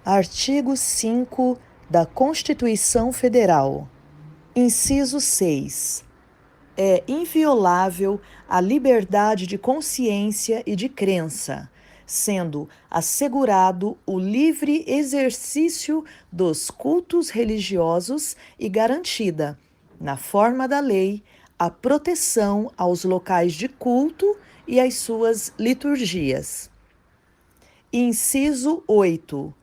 Artigo 5 da Constituição Federal. Inciso 6. É inviolável a liberdade de consciência e de crença, sendo assegurado o livre exercício dos cultos religiosos e garantida, na forma da lei, a proteção aos locais de culto e às suas liturgias. Inciso 8.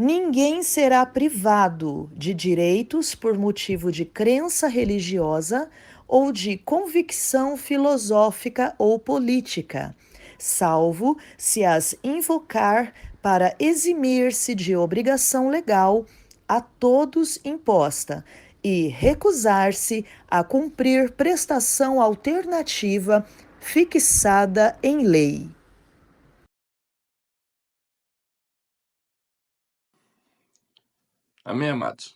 Ninguém será privado de direitos por motivo de crença religiosa ou de convicção filosófica ou política, salvo se as invocar para eximir-se de obrigação legal a todos imposta e recusar-se a cumprir prestação alternativa fixada em lei. Amém, amados?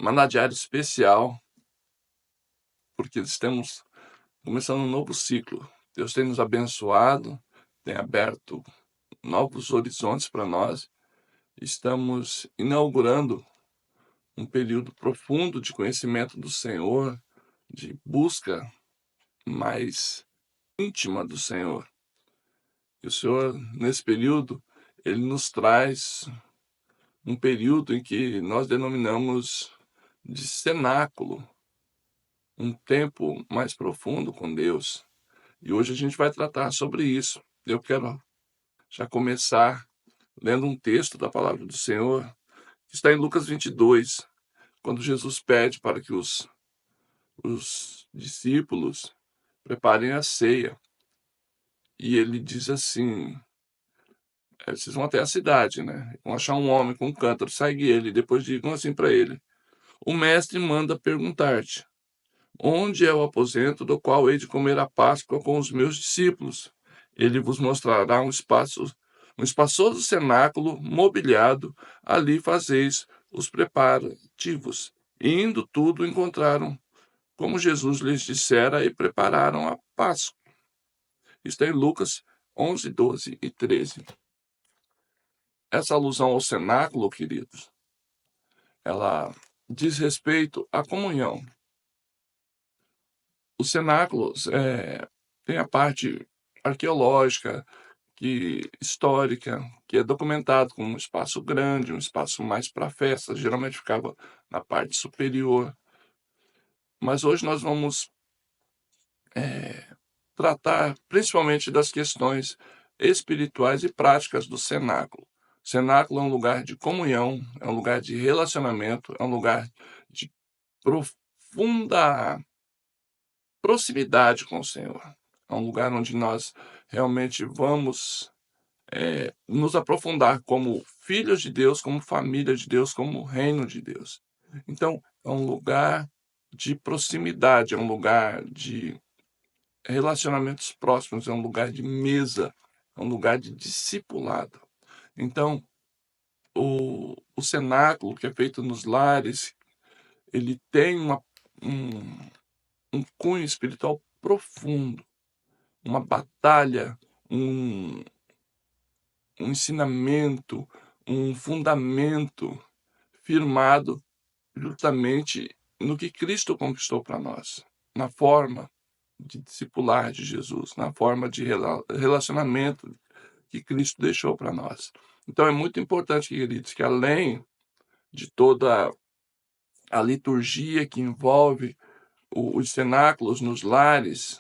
Maná diário especial, porque estamos começando um novo ciclo. Deus tem nos abençoado, tem aberto novos horizontes para nós. Estamos inaugurando um período profundo de conhecimento do Senhor, de busca mais íntima do Senhor. E o Senhor, nesse período, ele nos traz um período em que nós denominamos de cenáculo, um tempo mais profundo com Deus. E hoje a gente vai tratar sobre isso. Eu quero já começar lendo um texto da palavra do Senhor, que está em Lucas 22, quando Jesus pede para que os discípulos preparem a ceia. E ele diz assim, vocês vão até a cidade, né? Vão achar um homem com um cântaro, segue ele. E depois digam assim para ele, o mestre manda perguntar-te, onde é o aposento do qual hei de comer a Páscoa com os meus discípulos? Ele vos mostrará um espaçoso cenáculo mobiliado, ali fazeis os preparativos. E indo tudo, encontraram como Jesus lhes dissera e prepararam a Páscoa. Está em Lucas 11, 12 e 13. Essa alusão ao cenáculo, queridos, ela diz respeito à comunhão. Os cenáculos tem a parte arqueológica, histórica, que é documentado como um espaço grande, um espaço mais para festa, geralmente ficava na parte superior. Mas hoje nós vamos tratar principalmente das questões espirituais e práticas do cenáculo. O cenáculo é um lugar de comunhão, é um lugar de relacionamento, é um lugar de profunda proximidade com o Senhor. É um lugar onde nós realmente vamos nos aprofundar como filhos de Deus, como família de Deus, como reino de Deus. Então, é um lugar de proximidade, é um lugar de relacionamentos próximos, é um lugar de mesa, é um lugar de discipulado. Então, o cenáculo que é feito nos lares, ele tem um cunho espiritual profundo, uma batalha, um ensinamento, um fundamento firmado justamente no que Cristo conquistou para nós, na forma de discipular de Jesus, na forma de relacionamento que Cristo deixou para nós. Então é muito importante, queridos, que além de toda a liturgia que envolve os cenáculos nos lares,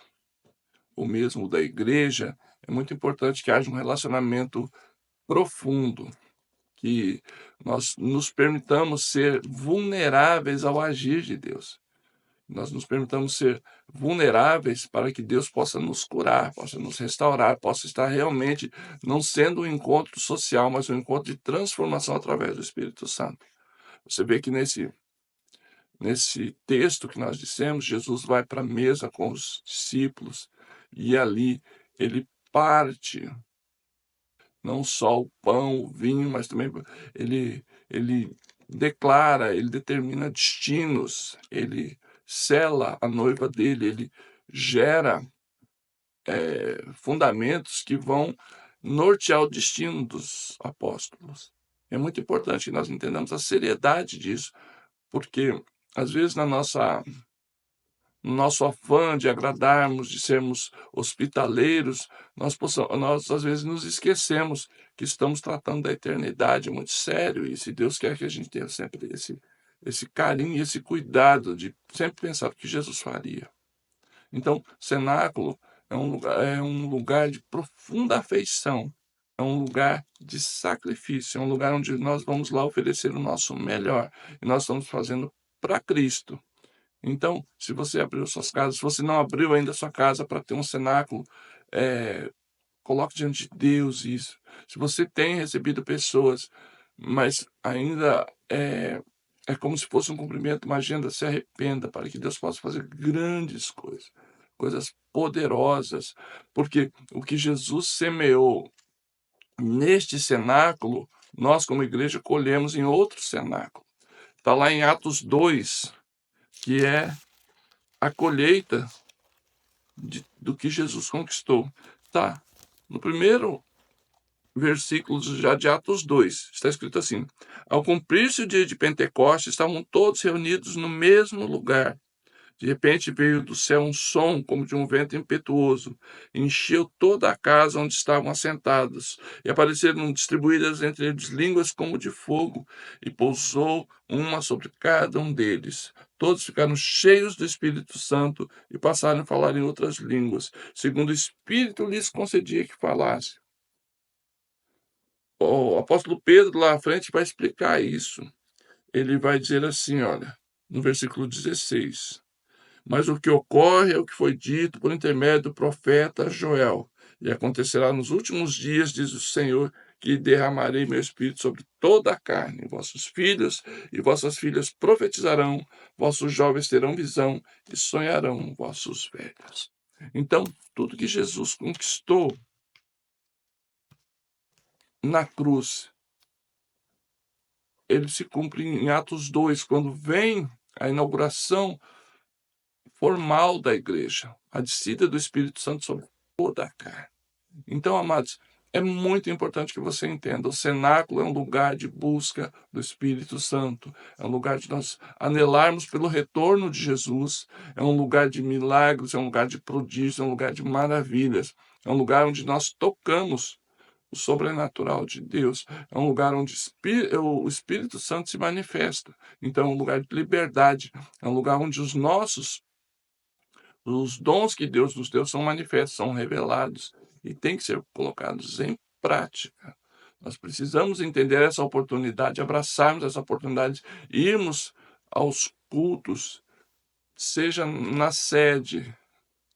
ou mesmo da igreja, é muito importante que haja um relacionamento profundo, que nós nos permitamos ser vulneráveis ao agir de Deus. Nós nos permitamos ser vulneráveis para que Deus possa nos curar, possa nos restaurar, possa estar realmente não sendo um encontro social, mas um encontro de transformação através do Espírito Santo. Você vê que nesse texto que nós dissemos, Jesus vai para a mesa com os discípulos e ali ele parte não só o pão, o vinho, mas também ele declara, ele determina destinos, ele sela a noiva dele, ele gera fundamentos que vão nortear o destino dos apóstolos. É muito importante que nós entendamos a seriedade disso, porque às vezes no nosso afã de agradarmos, de sermos hospitaleiros, nós às vezes nos esquecemos que estamos tratando da eternidade muito sério, e se Deus quer que a gente tenha sempre esse carinho e esse cuidado de sempre pensar o que Jesus faria. Então, cenáculo é um lugar de profunda afeição, é um lugar de sacrifício, é um lugar onde nós vamos lá oferecer o nosso melhor, e nós estamos fazendo para Cristo. Então, se você abriu suas casas, se você não abriu ainda a sua casa para ter um cenáculo, coloque diante de Deus isso. Se você tem recebido pessoas, mas ainda é como se fosse um cumprimento, uma agenda, se arrependa para que Deus possa fazer grandes coisas, coisas poderosas, porque o que Jesus semeou neste cenáculo, nós como igreja colhemos em outro cenáculo. Está lá em Atos 2, que é a colheita do que Jesus conquistou. Tá. No primeiro versículo já de Atos 2, está escrito assim: ao cumprir-se o dia de Pentecostes, estavam todos reunidos no mesmo lugar. De repente veio do céu um som como de um vento impetuoso, encheu toda a casa onde estavam assentados, e apareceram distribuídas entre eles línguas como de fogo, e pousou uma sobre cada um deles. Todos ficaram cheios do Espírito Santo e passaram a falar em outras línguas, segundo o Espírito lhes concedia que falasse. O apóstolo Pedro, lá à frente, vai explicar isso. Ele vai dizer assim, olha, no versículo 16: mas o que ocorre é o que foi dito por intermédio do profeta Joel. E acontecerá nos últimos dias, diz o Senhor, que derramarei meu espírito sobre toda a carne. Vossos filhos e vossas filhas profetizarão, vossos jovens terão visão e sonharão vossos velhos. Então, tudo que Jesus conquistou na cruz, ele se cumpre em Atos 2, quando vem a inauguração formal da igreja, a descida do Espírito Santo sobre toda a carne. Então, amados, é muito importante que você entenda, o cenáculo é um lugar de busca do Espírito Santo, é um lugar de nós anelarmos pelo retorno de Jesus, é um lugar de milagres, é um lugar de prodígios, é um lugar de maravilhas, é um lugar onde nós tocamos o sobrenatural de Deus, é um lugar onde o Espírito Santo se manifesta. Então, é um lugar de liberdade, é um lugar onde os dons que Deus nos deu são manifestos, são revelados e têm que ser colocados em prática. Nós precisamos entender essa oportunidade, abraçarmos essa oportunidade, irmos aos cultos, seja na sede,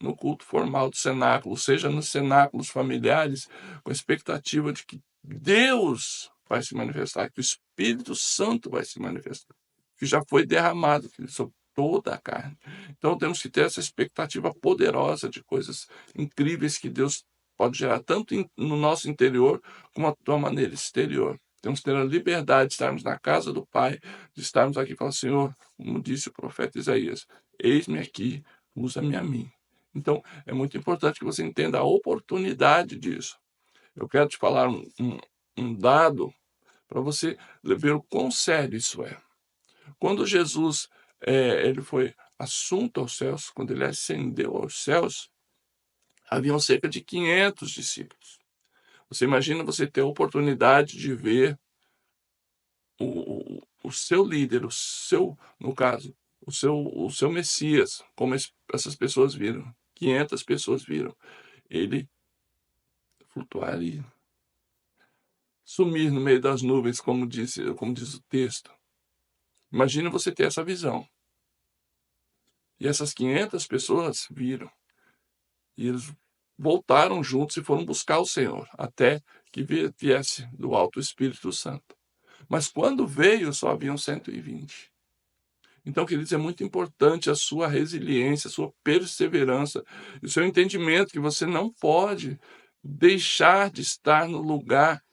no culto formal do cenáculo, seja nos cenáculos familiares, com a expectativa de que Deus vai se manifestar, que o Espírito Santo vai se manifestar, que já foi derramado sobre toda a carne. Então temos que ter essa expectativa poderosa de coisas incríveis que Deus pode gerar, tanto no nosso interior, como a tua maneira exterior. Temos que ter a liberdade de estarmos na casa do Pai, de estarmos aqui e falar: Senhor, como disse o profeta Isaías, eis-me aqui, usa-me a mim. Então, é muito importante que você entenda a oportunidade disso. Eu quero te falar um dado para você ver o quão sério isso é. Quando Jesus ele foi assunto aos céus, quando ele ascendeu aos céus, haviam cerca de 500 discípulos. Você imagina você ter a oportunidade de ver o seu líder, no caso, o seu Messias, como essas pessoas viram, 500 pessoas viram, ele flutuar ali, sumir no meio das nuvens, como diz o texto. Imagina você ter essa visão. E essas 500 pessoas viram. E eles voltaram juntos e foram buscar o Senhor, até que viesse do alto o Espírito Santo. Mas quando veio, só haviam 120. Então, queridos, é muito importante a sua resiliência, a sua perseverança, e o seu entendimento que você não pode deixar de estar no lugar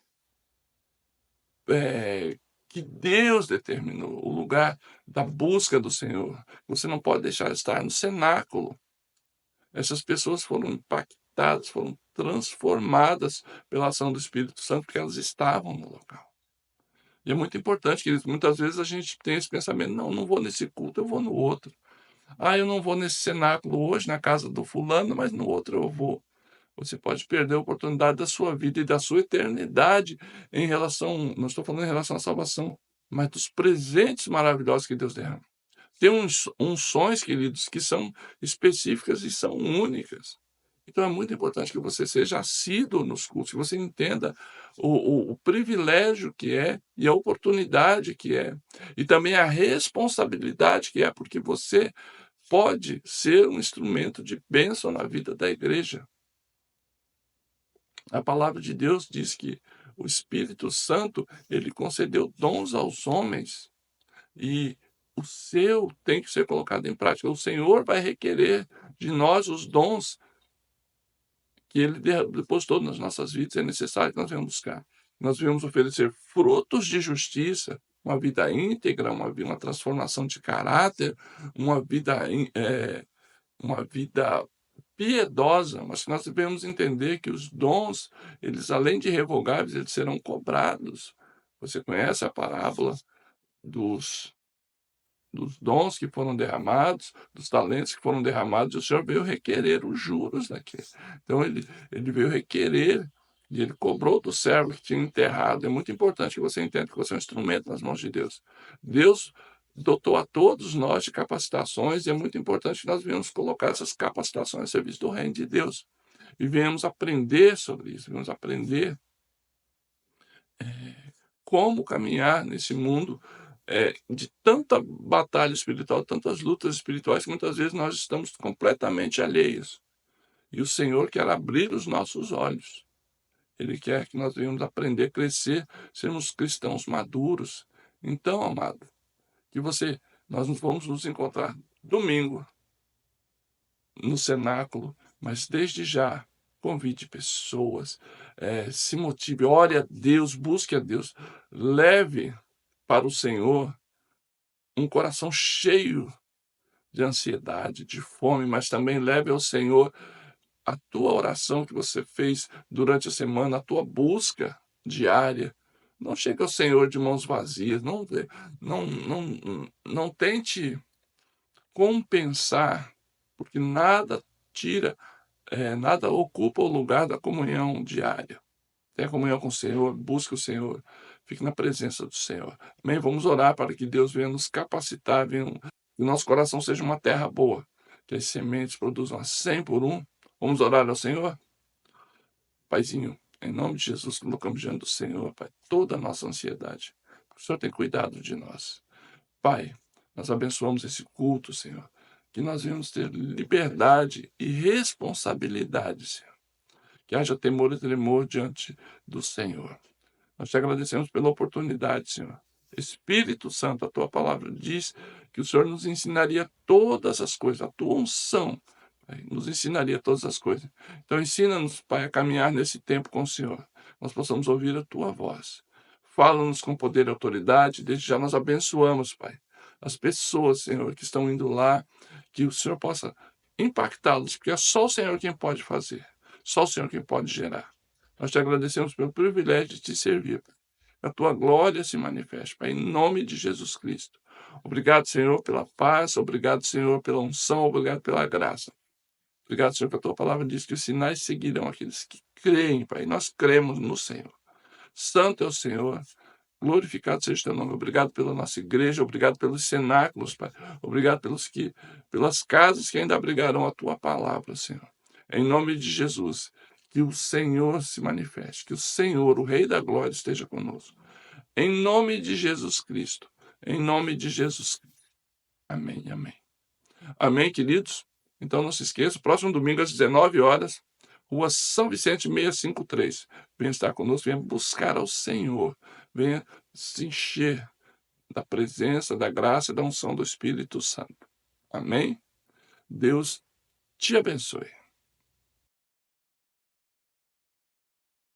que Deus determinou, o lugar da busca do Senhor. Você não pode deixar de estar no cenáculo. Essas pessoas foram impactadas impactadas, foram transformadas pela ação do Espírito Santo, porque elas estavam no local. E é muito importante, queridos, muitas vezes a gente tem esse pensamento: "Não, não vou nesse culto, eu vou no outro. Ah, eu não vou nesse cenáculo hoje na casa do fulano, mas no outro eu vou". Você pode perder a oportunidade da sua vida e da sua eternidade em relação, não estou falando em relação à salvação, mas dos presentes maravilhosos que Deus derrama. Tem unções, queridos, que são específicas e são únicas. Então é muito importante que você seja assíduo nos cultos, que você entenda o privilégio que é e a oportunidade que é, e também a responsabilidade que é, porque você pode ser um instrumento de bênção na vida da igreja. A palavra de Deus diz que o Espírito Santo, ele concedeu dons aos homens e o seu tem que ser colocado em prática. O Senhor vai requerer de nós os dons que ele depositou nas nossas vidas. É necessário que nós venhamos buscar. Nós devemos oferecer frutos de justiça, uma vida íntegra, uma transformação de caráter, uma vida, uma vida piedosa, mas nós devemos entender que os dons, eles além de revogáveis, eles serão cobrados. Você conhece a parábola dos dons que foram derramados, dos talentos que foram derramados, e o Senhor veio requerer os juros daquele. Então ele veio requerer, e ele cobrou do servo que tinha enterrado. É muito importante que você entenda que você é um instrumento nas mãos de Deus. Deus dotou a todos nós de capacitações, e é muito importante que nós venhamos colocar essas capacitações a serviço do reino de Deus. E venhamos aprender sobre isso, venhamos aprender como caminhar nesse mundo, de tanta batalha espiritual, tantas lutas espirituais, que muitas vezes nós estamos completamente alheios. E o Senhor quer abrir os nossos olhos. Ele quer que nós venhamos aprender, crescer, sermos cristãos maduros. Então, amado, nós vamos nos encontrar domingo no cenáculo, mas desde já convide pessoas, se motive, ore a Deus, busque a Deus, leve para o Senhor um coração cheio de ansiedade, de fome, mas também leve ao Senhor a tua oração que você fez durante a semana, a tua busca diária. Não chegue ao Senhor de mãos vazias, não tente compensar, porque nada ocupa o lugar da comunhão diária. Tenha comunhão com o Senhor, busque o Senhor, fique na presença do Senhor. Amém? Vamos orar para que Deus venha nos capacitar, que o nosso coração seja uma terra boa, que as sementes produzam a 100 por um. Vamos orar ao Senhor? Paizinho, em nome de Jesus, colocamos diante do Senhor, Pai, toda a nossa ansiedade. O Senhor tem cuidado de nós. Pai, nós abençoamos esse culto, Senhor, que nós venhamos ter liberdade e responsabilidade, Senhor. Que haja temor e tremor diante do Senhor. Nós te agradecemos pela oportunidade, Senhor. Espírito Santo, a tua palavra diz que o Senhor nos ensinaria todas as coisas, a tua unção, Pai, nos ensinaria todas as coisas. Então ensina-nos, Pai, a caminhar nesse tempo com o Senhor. Nós possamos ouvir a tua voz. Fala-nos com poder e autoridade, desde já nós abençoamos, Pai, as pessoas, Senhor, que estão indo lá, que o Senhor possa impactá-los, porque é só o Senhor quem pode fazer, só o Senhor quem pode gerar. Nós te agradecemos pelo privilégio de te servir, Pai. A tua glória se manifeste, Pai, em nome de Jesus Cristo. Obrigado, Senhor, pela paz, obrigado, Senhor, pela unção, obrigado pela graça. Obrigado, Senhor, que a tua palavra diz que os sinais seguirão aqueles que creem, Pai. Nós cremos no Senhor. Santo é o Senhor. Glorificado seja o teu nome. Obrigado pela nossa igreja, obrigado pelos cenáculos, Pai. Obrigado pelas casas que ainda abrigarão a tua palavra, Senhor. Em nome de Jesus, que o Senhor se manifeste, que o Senhor, o Rei da Glória, esteja conosco. Em nome de Jesus Cristo. Em nome de Jesus Cristo. Amém, amém. Amém, queridos? Então não se esqueça, próximo domingo às 19 horas, Rua São Vicente 653. Venha estar conosco, venha buscar ao Senhor, venha se encher da presença, da graça e da unção do Espírito Santo. Amém? Deus te abençoe.